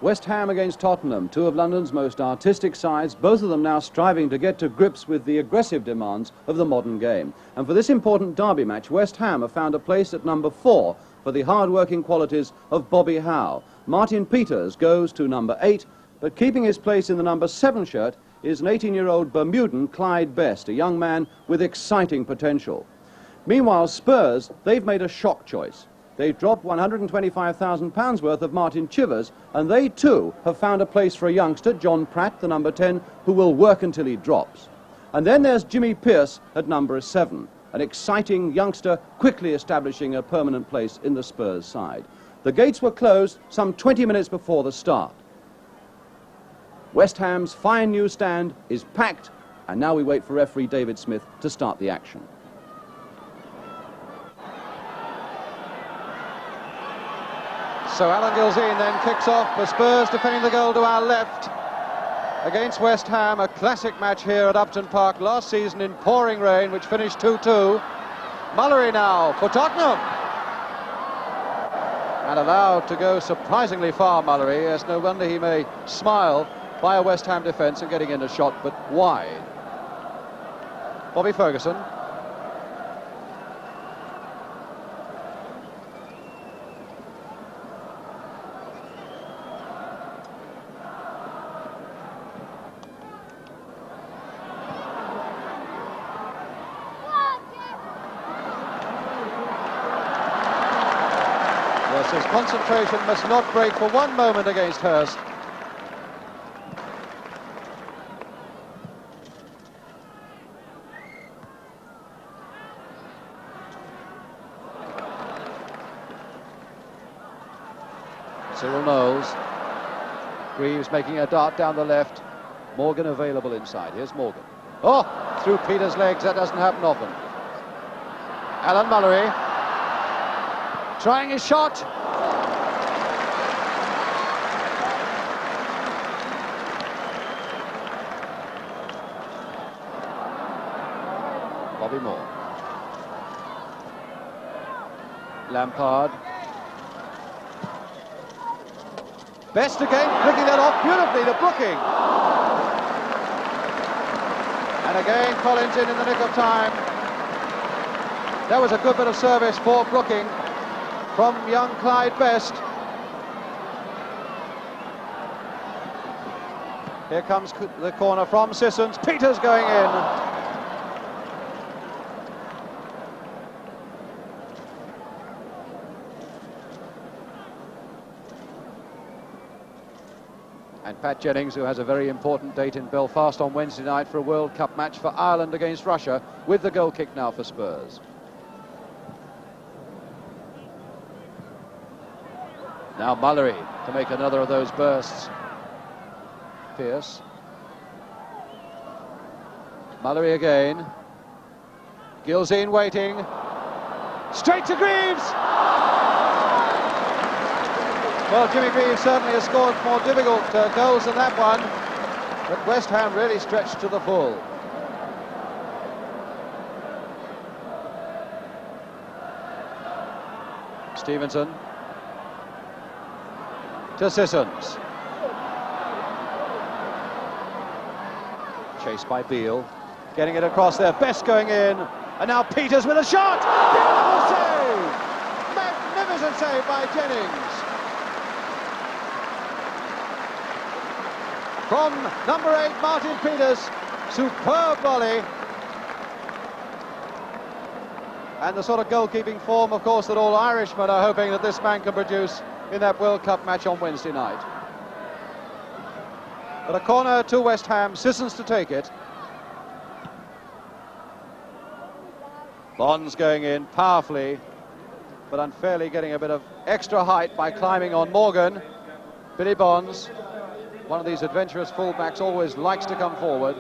West Ham against Tottenham, two of London's most artistic sides, both of them now striving to get to grips with the aggressive demands of the modern game. And for this important derby match, West Ham have found a place at number 4 for the hard-working qualities of Bobby Howe. Martin Peters goes to number 8, but keeping his place in the number 7 shirt is an 18-year-old Bermudan, Clyde Best, a young man with exciting potential. Meanwhile, Spurs, they've made a shock choice. They've dropped £125,000 worth of Martin Chivers, and they too have found a place for a youngster, John Pratt, the number 10, who will work until he drops. And then there's Jimmy Pearce at number 7, an exciting youngster quickly establishing a permanent place in the Spurs side. The gates were closed some 20 minutes before the start. West Ham's fine new stand is packed, and now we wait for referee David Smith to start the action. So Alan Gilzean then kicks off for Spurs, defending the goal to our left against West Ham. A classic match here at Upton Park last season in pouring rain, which finished 2-2. Mullery now for Tottenham. And allowed to go surprisingly far, Mullery. Yes, no wonder he may smile by a West Ham defence and getting in a shot, but wide. Bobby Ferguson. Yes, his concentration must not break for one moment against Hurst. Cyril Knowles. Greaves making a dart down the left. Morgan available inside. Here's Morgan. Oh, through Peters' legs. That doesn't happen often. Alan Mullery trying his shot. Bobby Moore. Lampard. Best again, flicking that off beautifully to Brooking. And again, Collins in the nick of time. That was a good bit of service for Brooking from young Clyde Best. Here comes the corner from Sissons. Peters going in. And Pat Jennings, who has a very important date in Belfast on Wednesday night for a World Cup match for Ireland against Russia, with the goal kick now for Spurs. Now Mullery to make another of those bursts. Pearce. Mullery again. Gilzean waiting. Straight to Greaves! Well, Jimmy Greaves certainly has scored more difficult goals than that one, but West Ham really stretched to the full. Stevenson to Sissons. Chased by Beale, getting it across there, Best going in, and now Peters with a shot! Beautiful save! Magnificent save by Jennings. From number 8, Martin Peters, superb volley. And the sort of goalkeeping form, of course, that all Irishmen are hoping that this man can produce in that World Cup match on Wednesday night. But a corner to West Ham, Sissons to take it. Bonds going in powerfully, but unfairly getting a bit of extra height by climbing on Morgan. Billy Bonds. One of these adventurous fullbacks always likes to come forward.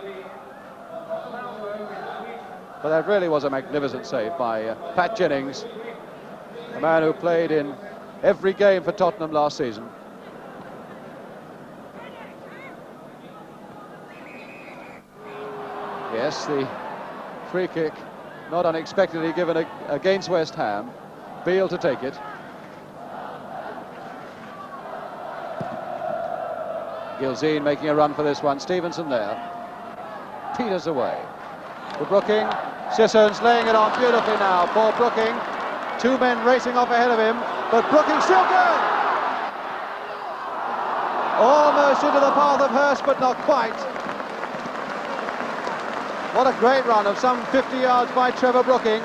But that really was a magnificent save by Pat Jennings, a man who played in every game for Tottenham last season. Yes, the free kick, not unexpectedly given against West Ham. Beale to take it. Gilzine making a run for this one. Stevenson there. Peters away. To Brooking. Sissons laying it on beautifully now. Poor Brooking. Two men racing off ahead of him. But Brooking still good. Almost into the path of Hurst, but not quite. What a great run of some 50 yards by Trevor Brooking.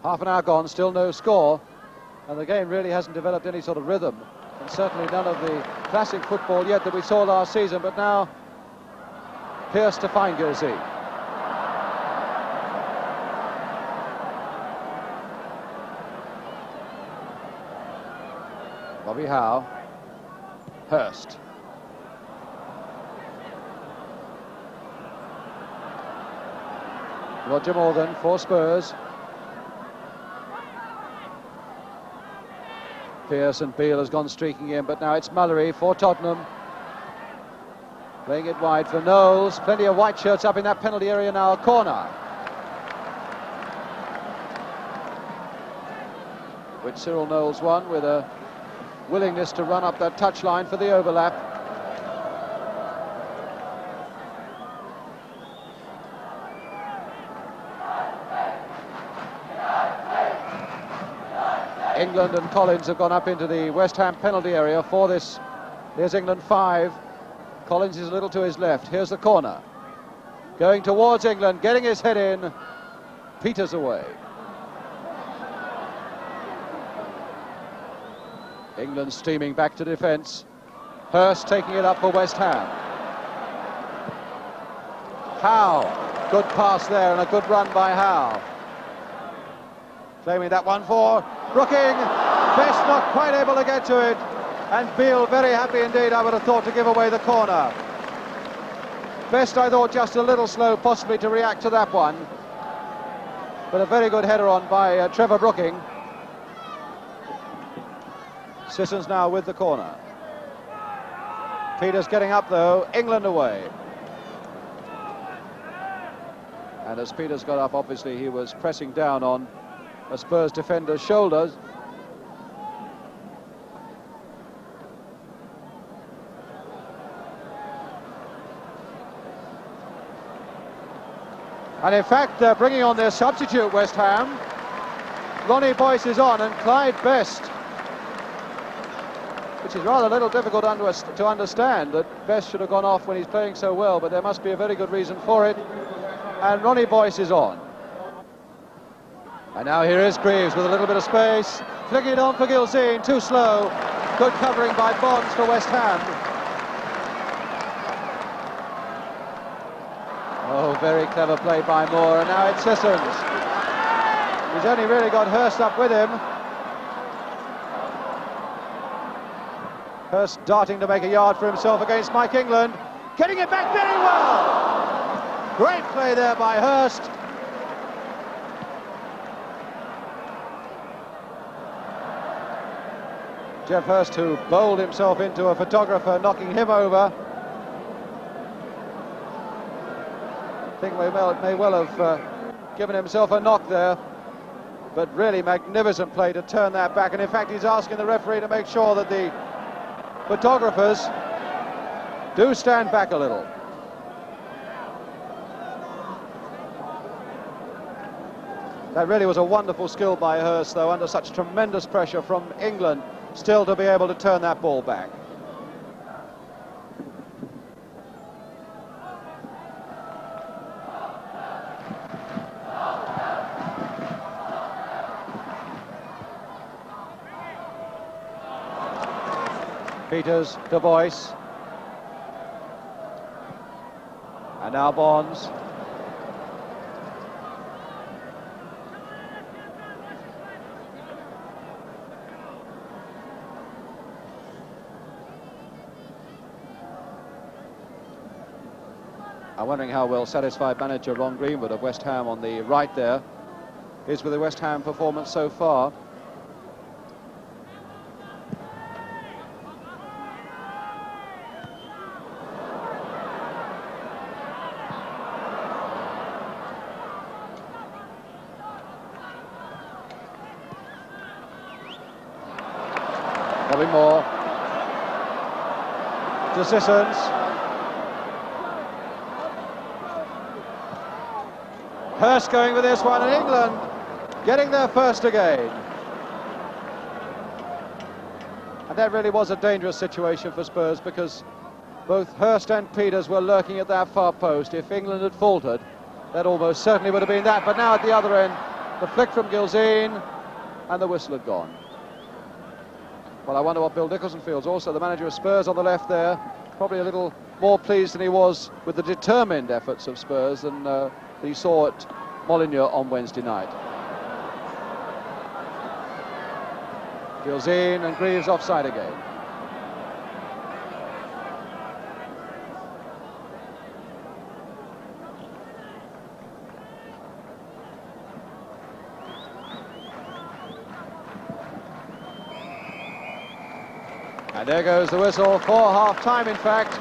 Half an hour gone, still no score, and the game really hasn't developed any sort of rhythm, and certainly none of the classic football yet that we saw last season. But now Pearce to find Gilzine. Bobby Howe. Hurst. Roger Morgan for Spurs. Pearce and Beale has gone streaking in, but now it's Mallory for Tottenham. Playing it wide for Knowles. Plenty of white shirts up in that penalty area now. Corner. Which Cyril Knowles won with a willingness to run up that touchline for the overlap. England and Collins have gone up into the West Ham penalty area for this. Here's England 5. Collins is a little to his left. Here's the corner. Going towards England, getting his head in. Peters away. England steaming back to defence. Hurst taking it up for West Ham. Howe. Good pass there and a good run by Howe. Claiming that one for Brooking. Best not quite able to get to it. And Beale very happy indeed, I would have thought, to give away the corner. Best, I thought, just a little slow possibly to react to that one. But a very good header on by Trevor Brooking. Sissons now with the corner. Peters getting up though. England away. And as Peters got up, obviously he was pressing down on a Spurs defender's shoulders. And in fact, they're bringing on their substitute, West Ham. Ronnie Boyce is on, and Clyde Best, which is rather a little difficult to understand, that Best should have gone off when he's playing so well, but there must be a very good reason for it. And Ronnie Boyce is on. And now here is Greaves with a little bit of space, flicking it on for Gilzine, too slow. Good covering by Bonds for West Ham. Oh, very clever play by Moore, and now it's Sissons. He's only really got Hurst up with him. Hurst darting to make a yard for himself against Mike England. Getting it back very well. Great play there by Hurst. Geoff Hurst, who bowled himself into a photographer, knocking him over. I think may well have given himself a knock there. But really magnificent play to turn that back. And in fact, he's asking the referee to make sure that the photographers do stand back a little. That really was a wonderful skill by Hurst, though, under such tremendous pressure from England, still to be able to turn that ball back. Peters to Boyce. And now Bonds. I'm wondering how well satisfied manager Ron Greenwood of West Ham on the right there is with the West Ham performance so far. Bobby Moore to Sissons. Hurst going with this one, and England getting their first again. And that really was a dangerous situation for Spurs, because both Hurst and Peters were lurking at that far post. If England had faltered, that almost certainly would have been that. But now at the other end, the flick from Gilzean, and the whistle had gone. Well, I wonder what Bill Nicholson feels. Also, the manager of Spurs on the left there, probably a little more pleased than he was with the determined efforts of Spurs than he saw at Molineux on Wednesday night. Gilzean and Greaves offside again. And there goes the whistle for half-time, in fact.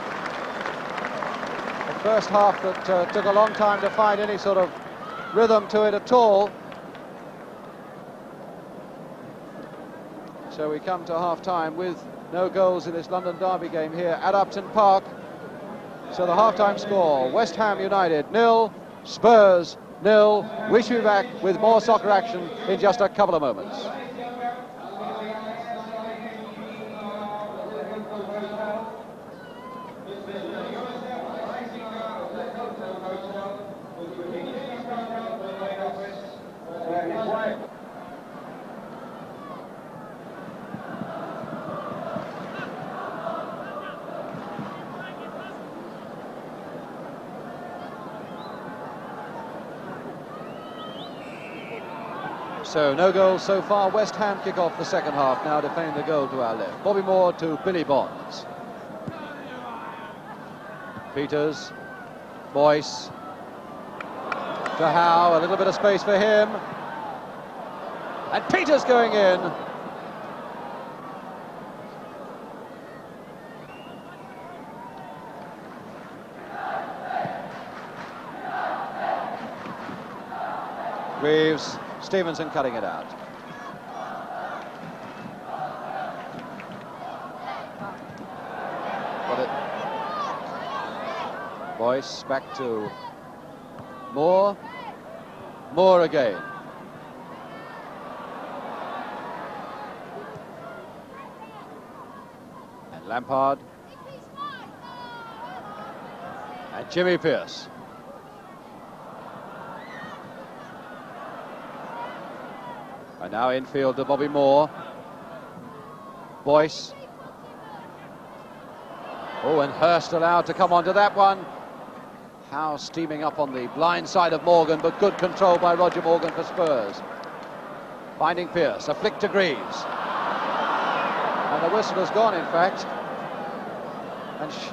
The first half that took a long time to find any sort of rhythm to it at all. So we come to half-time with no goals in this London derby game here at Upton Park. So the half-time score, West Ham United 0, Spurs 0. We should be back with more soccer action in just a couple of moments. So no goals so far. West Ham kick off the second half, now defending the goal to our left. Bobby Moore to Billy Bonds. Peters, Boyce to Howe, a little bit of space for him. And Peters going in. Greaves, Stevenson cutting it out. Got it. Boyce back to Moore. Moore again. And Lampard. And Jimmy Pearce. And now infield to Bobby Moore. Boyce. Oh, and Hurst allowed to come onto that one. Howe steaming up on the blind side of Morgan, but good control by Roger Morgan for Spurs. Finding Pearce, a flick to Greaves. And the whistle has gone, in fact.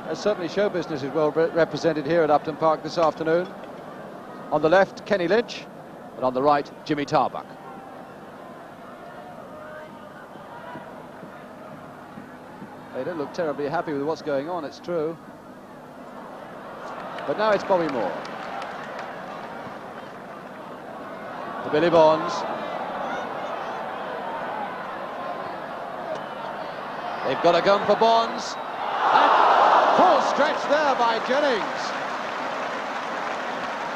And certainly show business is well represented here at Upton Park this afternoon. On the left, Kenny Lynch, and on the right, Jimmy Tarbuck. They don't look terribly happy with what's going on, it's true. But now it's Bobby Moore. To Billy Bonds. They've got a gun for Bonds. And full stretch there by Jennings.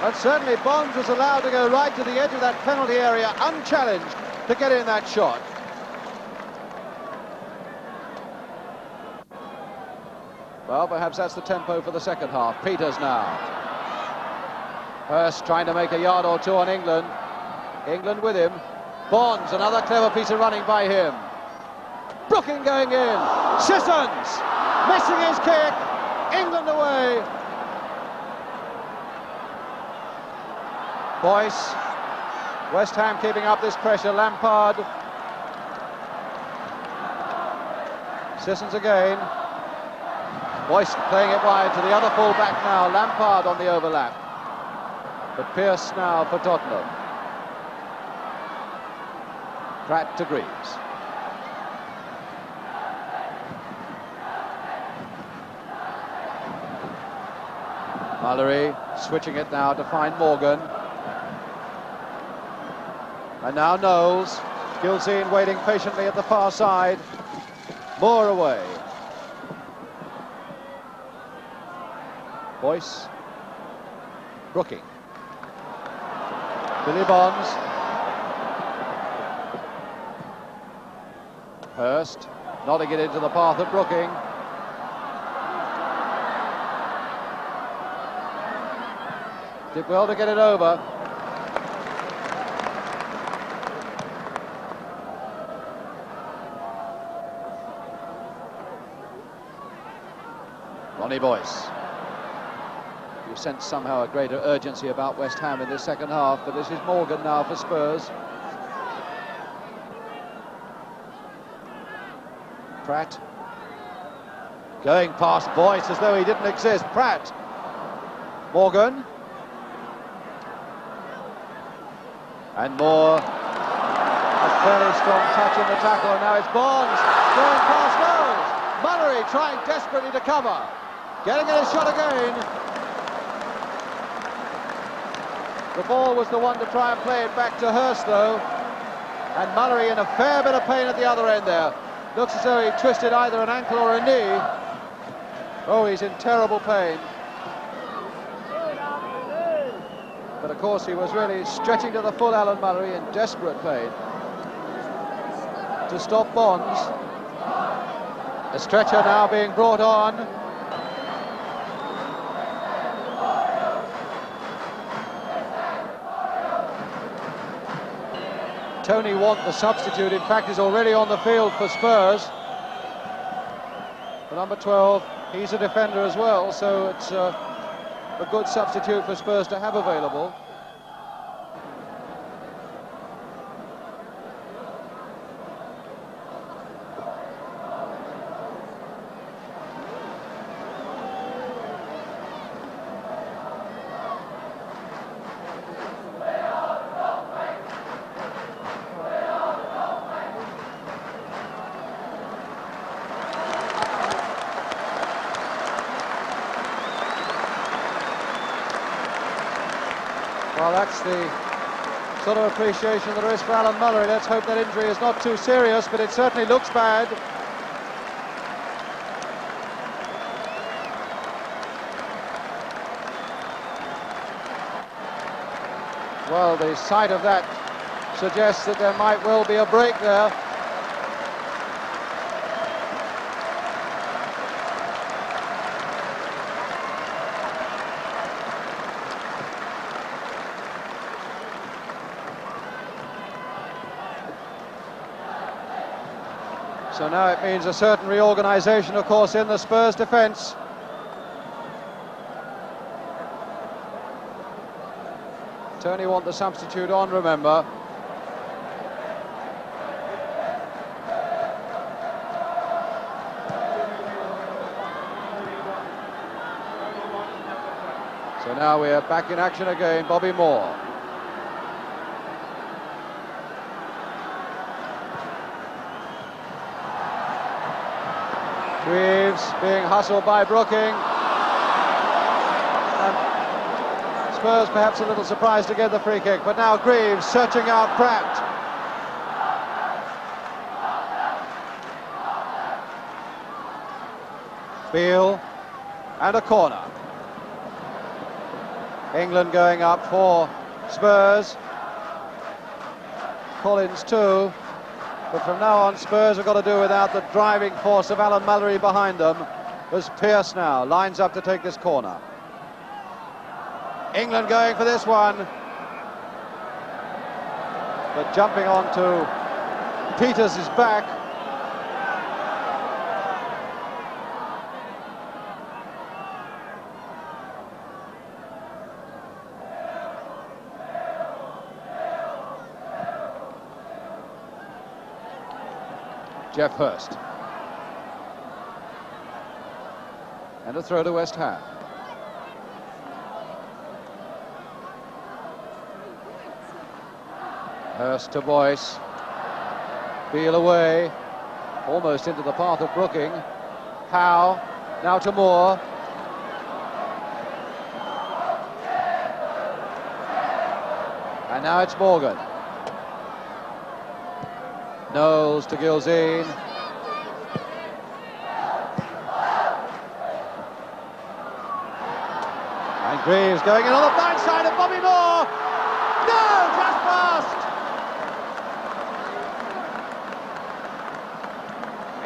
But certainly Bonds was allowed to go right to the edge of that penalty area, unchallenged, to get in that shot. Well, perhaps that's the tempo for the second half. Peters now. Hurst trying to make a yard or two on England. England with him. Bonds, another clever piece of running by him. Brooking going in. Sissons missing his kick. England away. Boyce. West Ham keeping up this pressure. Lampard. Sissons again. Boyce playing it wide to the other full-back now. Lampard on the overlap. But Pearce now for Tottenham. Pratt to Greaves. Mallory switching it now to find Morgan. And now Knowles. Gilzean waiting patiently at the far side. Moore away. Boyce. Brooking. Billy Bonds. Hurst nodding it into the path of Brooking. Did well to get it over. Ronnie Boyce. You sense somehow a greater urgency about West Ham in this second half, but this is Morgan now for Spurs. Pratt. Going past Boyce as though he didn't exist. Pratt. Morgan. And Moore. A fairly strong touch in the tackle, and now it's Bonds going past Knowles. Mullery trying desperately to cover. Getting in a shot again. The ball was the one to try and play it back to Hurst, though. And Mullery in a fair bit of pain at the other end there. Looks as though he twisted either an ankle or a knee. Oh, he's in terrible pain. But of course he was really stretching to the full, Alan Mullery, in desperate pain. To stop Bonds. A stretcher now being brought on. Tony Want, the substitute, in fact, is already on the field for Spurs. The number 12, he's a defender as well, so it's a good substitute for Spurs to have available. Well, that's the sort of appreciation there is for Alan Mullery. Let's hope that injury is not too serious, but it certainly looks bad. Well, the sight of that suggests that there might well be a break there. So now it means a certain reorganisation, of course, in the Spurs defence. Tony Want, the substitute, on, remember. So now we are back in action again. Bobby Moore. Greaves being hustled by Brooking. And Spurs perhaps a little surprised to get the free kick, but now Greaves searching out Pratt. Beale, and a corner. England going up for Spurs. Collins too. But from now on, Spurs have got to do without the driving force of Alan Mullery behind them. As Pearce now lines up to take this corner. England going for this one. But jumping on to Peters' back. Jeff Hurst. And a throw to West Ham. Hurst to Boyce. Beale away. Almost into the path of Brooking. Howe. Now to Moore. And now it's Morgan. Knowles to Gilzine. Greaves going in on the blind side of Bobby Moore. No, just past.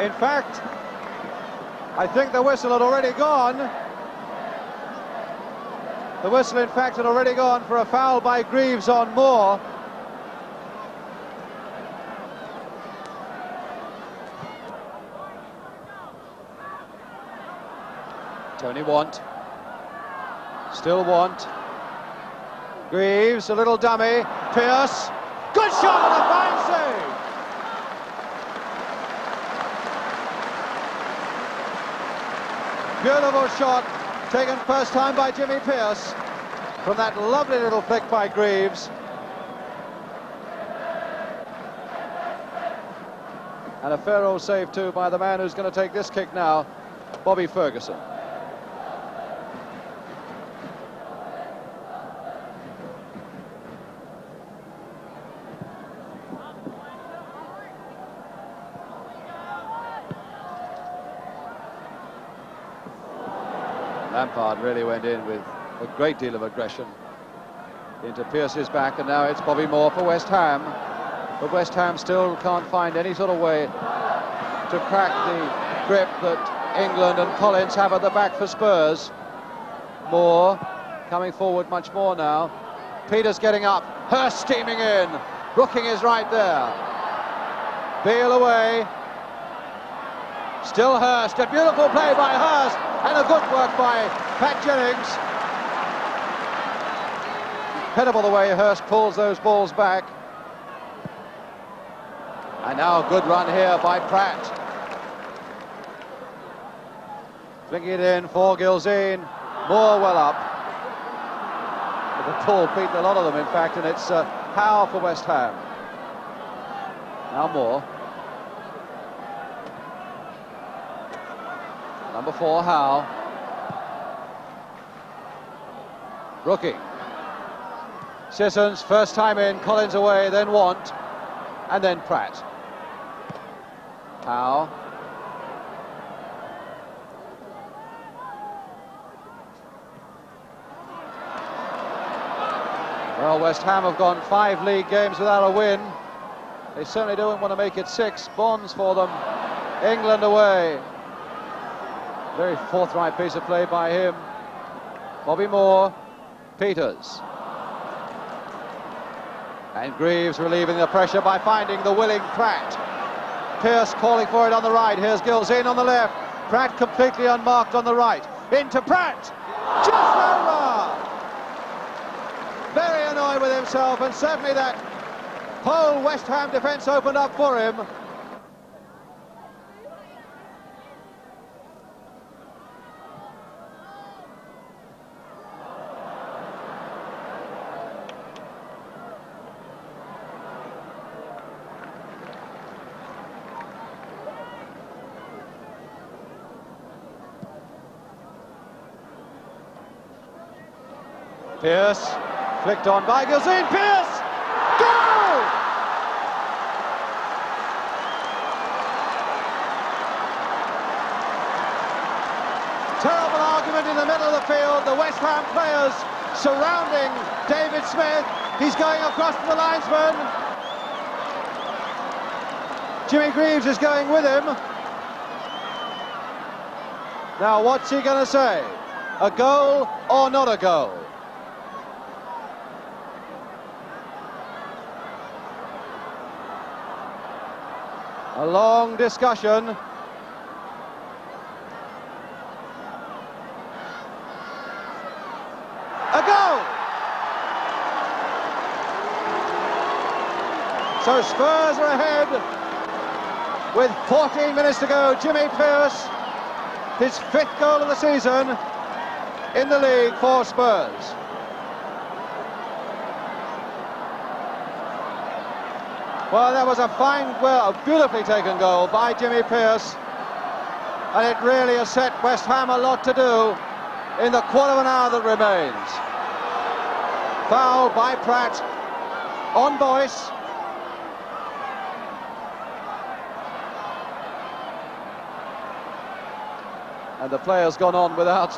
In fact, I think the whistle had already gone. The whistle, in fact, had already gone for a foul by Greaves on Moore. Tony Want. Still Want. Greaves, a little dummy. Pearce. Good shot and a fine save. Beautiful shot, taken first time by Jimmy Pearce from that lovely little flick by Greaves. And a fair old save too by the man who's going to take this kick now, Bobby Ferguson. Lampard really went in with a great deal of aggression into Pearce's back, and now it's Bobby Moore for West Ham. But West Ham still can't find any sort of way to crack the grip that England and Collins have at the back for Spurs. Moore coming forward much more now. Peters getting up, Hurst steaming in. Brooking is right there. Beale away. Still Hurst, a beautiful play by Hurst, and a good work by Pat Jennings. Incredible the way Hurst pulls those balls back. And now a good run here by Pratt. Flicking it in for Gilzean. Moore well up. The ball beaten a lot of them, in fact, and it's Howe for West Ham. Now Moore. Number 4, Howe. Rookie. Sissons, first time in, Collins away, then Want, and then Pratt. Howe. Well, West Ham have gone 5 league games without a win. They certainly don't want to make it 6. Bonds for them. England away. Very forthright piece of play by him. Bobby Moore, Peters. And Greaves relieving the pressure by finding the willing Pratt. Pearce calling for it on the right. Here's Gilzean on the left. Pratt completely unmarked on the right. Into Pratt. Just over. Very annoyed with himself, and certainly that whole West Ham defence opened up for him. Pearce, flicked on by Gilzean. Pearce! Goal! Terrible argument in the middle of the field. The West Ham players surrounding David Smith. He's going across to the linesman. Jimmy Greaves is going with him. Now, what's he going to say? A goal or not a goal? A long discussion. A goal! So Spurs are ahead with 14 minutes to go. Jimmy Pearce, his 5th goal of the season in the league for Spurs. Well, that was a a beautifully taken goal by Jimmy Pearce, and it really has set West Ham a lot to do in the quarter of an hour that remains. Foul by Pratt on Boyce. And the player's gone on without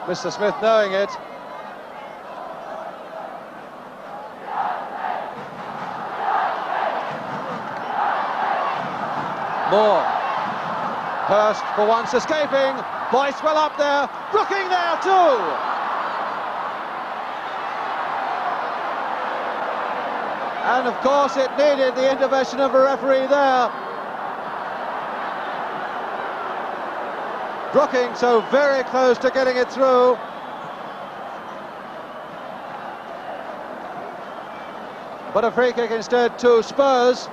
Mr. Smith knowing it. Moore. Hurst for once escaping. Boyce well up there. Brooking there too. And of course it needed the intervention of a referee there. Brooking so very close to getting it through. But a free kick instead to Spurs.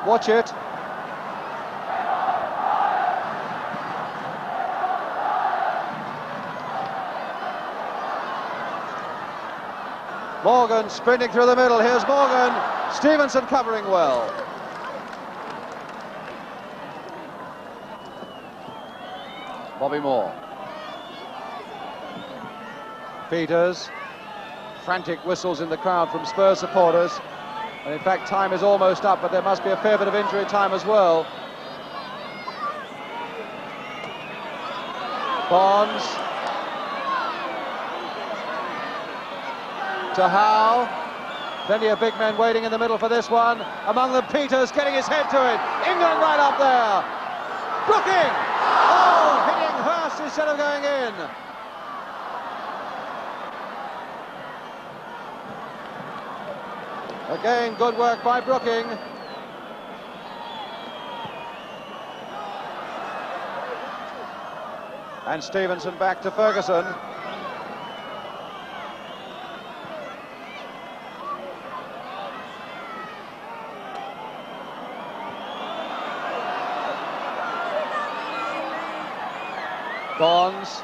Watch it. Morgan sprinting through the middle. Here's Morgan. Stevenson covering well. Bobby Moore. Peters. Frantic whistles in the crowd from Spurs supporters. And in fact, time is almost up, but there must be a fair bit of injury time as well. Bonds. To Howe. Plenty of big men waiting in the middle for this one. Among them, Peters getting his head to it. England right up there. Brooking. Oh, hitting Hurst instead of going in. Again, good work by Brooking. And Stevenson back to Ferguson. Bonds.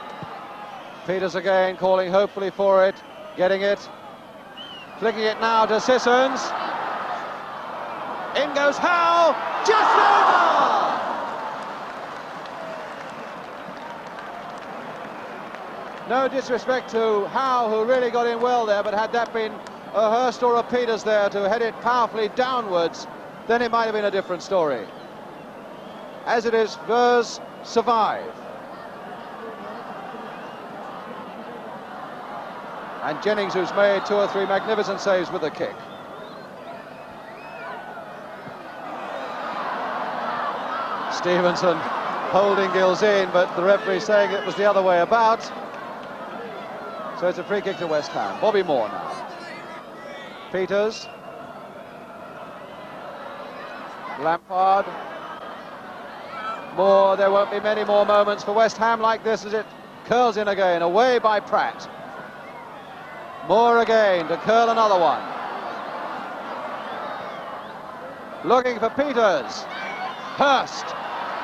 Peters again, calling hopefully for it, getting it. Flicking it now to Sissons. In goes Howe. Just over! No disrespect to Howe, who really got in well there, but had that been a Hurst or a Peters there to head it powerfully downwards, then it might have been a different story. As it is, Spurs survive. And Jennings, who's made 2 or 3 magnificent saves with the kick. Stevenson holding Gills in, but the referee saying it was the other way about. So it's a free kick to West Ham. Bobby Moore now. Peters. Lampard. Moore. There won't be many more moments for West Ham like this as it curls in again, away by Pratt. Moore again to curl another one. Looking for Peters. Hurst.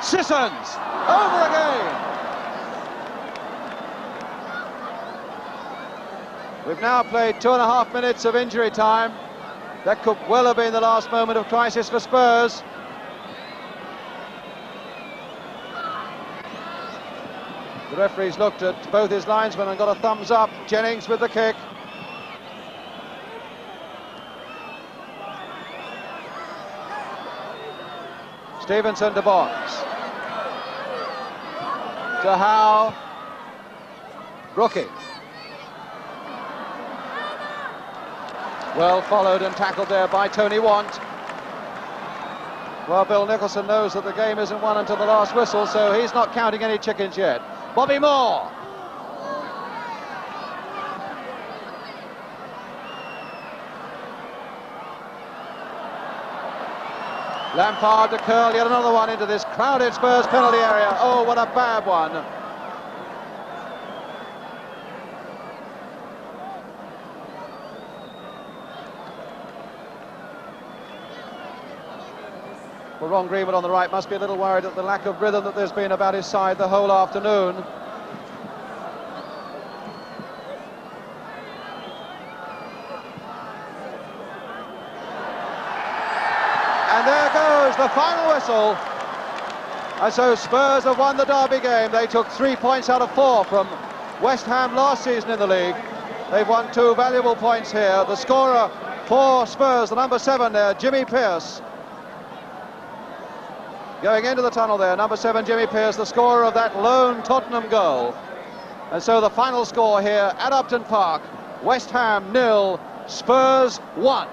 Sissons. Over again. We've now played 2.5 minutes of injury time. That could well have been the last moment of crisis for Spurs. The referee's looked at both his linesmen and got a thumbs up. Jennings with the kick. Stevenson to Bonds. To Howe. Brooking. Well followed and tackled there by Tony Want. Well, Bill Nicholson knows that the game isn't won until the last whistle, so he's not counting any chickens yet. Bobby Moore. Lampard to curl yet another one into this crowded Spurs penalty area. Oh, what a bad one. Well, Ron Greenwood on the right must be a little worried at the lack of rhythm that there's been about his side the whole afternoon. And there goes the final whistle. And so Spurs have won the derby game. They took 3 points out of 4 from West Ham last season in the league. They've won 2 valuable points here. The scorer for Spurs, the number 7 there, Jimmy Pearce. Going into the tunnel there, number 7, Jimmy Pearce, the scorer of that lone Tottenham goal. And so the final score here at Upton Park, West Ham 0, Spurs 1.